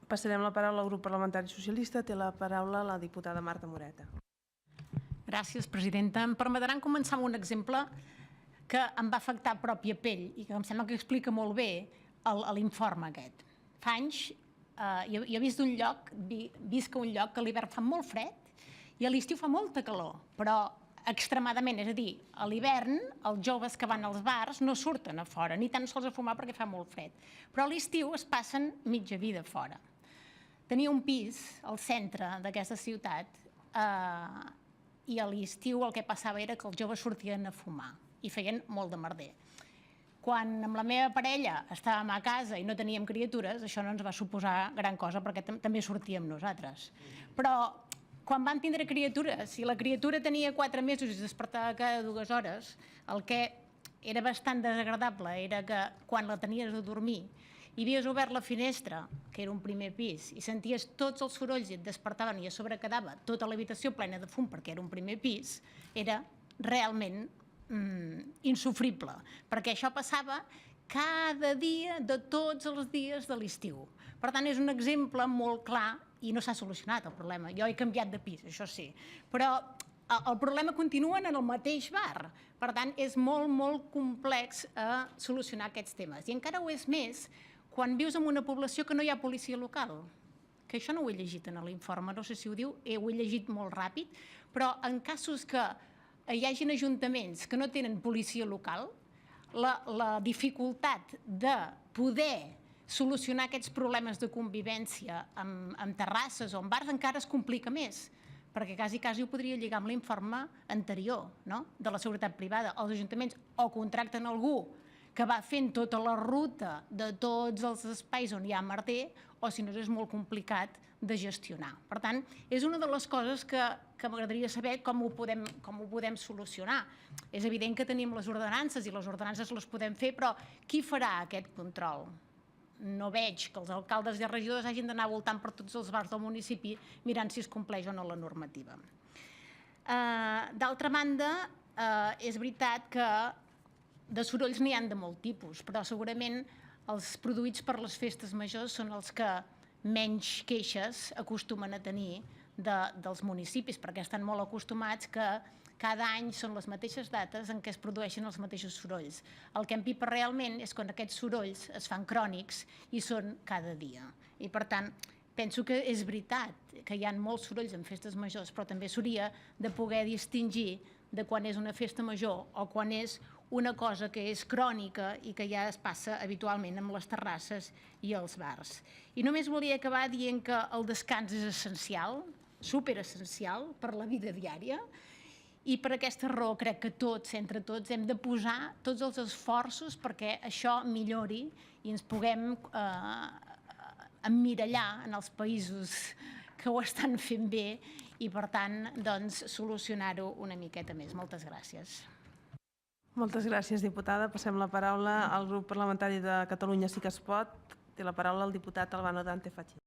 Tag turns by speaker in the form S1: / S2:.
S1: Passarem la paraula al grup parlamentari socialista. Té la paraula la diputada Marta Moreta.
S2: Gràcies, presidenta. Em permetran començar amb un exemple que em va afectar a pròpia pell i que em sembla que explica molt bé l'informe aquest. Fa anys jo he vist visc a un lloc que a l'hivern fa molt fred i a l'estiu fa molta calor, però extremadament, és a dir, a l'hivern els joves que van als bars no surten a fora, ni tan sols a fumar perquè fa molt fred, però a l'estiu es passen mitja vida fora. Tenia un pis al centre d'aquesta ciutat i a l'estiu el que passava era que els joves sortien a fumar i feien molt de merder. Quan amb la meva parella estàvem a casa i no teníem criatures, això no ens va suposar gran cosa perquè també sortíem nosaltres. Però quan van tindre criatures, si la criatura tenia 4 mesos i es despertava cada 2 hores, el que era bastant desagradable era que quan la tenies de dormir i havies obert la finestra, que era un primer pis, i senties tots els sorolls i et despertaven i a sobre quedava tota l'habitació plena de fum perquè era un primer pis, era realment insofrible, perquè això passava cada dia de tots els dies de l'estiu. Per tant, és un exemple molt clar i no s'ha solucionat el problema. Jo he canviat de pis, això sí, però el problema continua en el mateix bar. Per tant, és molt, molt complex solucionar aquests temes. I encara ho és més quan vius en una població que no hi ha policia local, que això no ho he llegit en l'informe, no sé si ho diu, ho he llegit molt ràpid, però en casos que hi hagin ajuntaments que no tenen policia local, la dificultat de poder solucionar aquests problemes de convivència amb terrasses o amb bars encara es complica més, perquè quasi ho podria lligar amb l'informe anterior de la seguretat privada. Els ajuntaments o contracten algú que va fent tota la ruta de tots els espais on hi ha merder, o si no és molt complicat de gestionar. Per tant, és una de les coses que m'agradaria saber com ho podem solucionar. És evident que tenim les ordenances i les ordenances les podem fer, però qui farà aquest control? No veig que els alcaldes i regidors hagin d'anar voltant per tots els bars del municipi mirant si es compleix o no la normativa. D'altra banda, és veritat que de sorolls n'hi ha de molt tipus, però segurament els produïts per les festes majors són els que menys queixes acostumen a tenir dels municipis, perquè estan molt acostumats que cada any són les mateixes dates en què es produeixen els mateixos sorolls. El que empipa realment és quan aquests sorolls es fan crònics i són cada dia. I per tant, penso que és veritat que hi ha molts sorolls en festes majors, però també s'hauria de poder distingir de quan és una festa major o quan és una cosa que és crònica i que ja es passa habitualment amb les terrasses i els bars. I només volia acabar dient que el descans és essencial, superessencial per la vida diària, i per aquesta raó crec que tots, entre tots, hem de posar tots els esforços perquè això millori i ens puguem emmirallar en els països que ho estan fent bé i, per tant, solucionar-ho una miqueta més. Moltes gràcies.
S1: Moltes gràcies, diputada. Passem la paraula al grup parlamentari de Catalunya Sí que es pot. Té la paraula el diputat Albano Dante Fachin.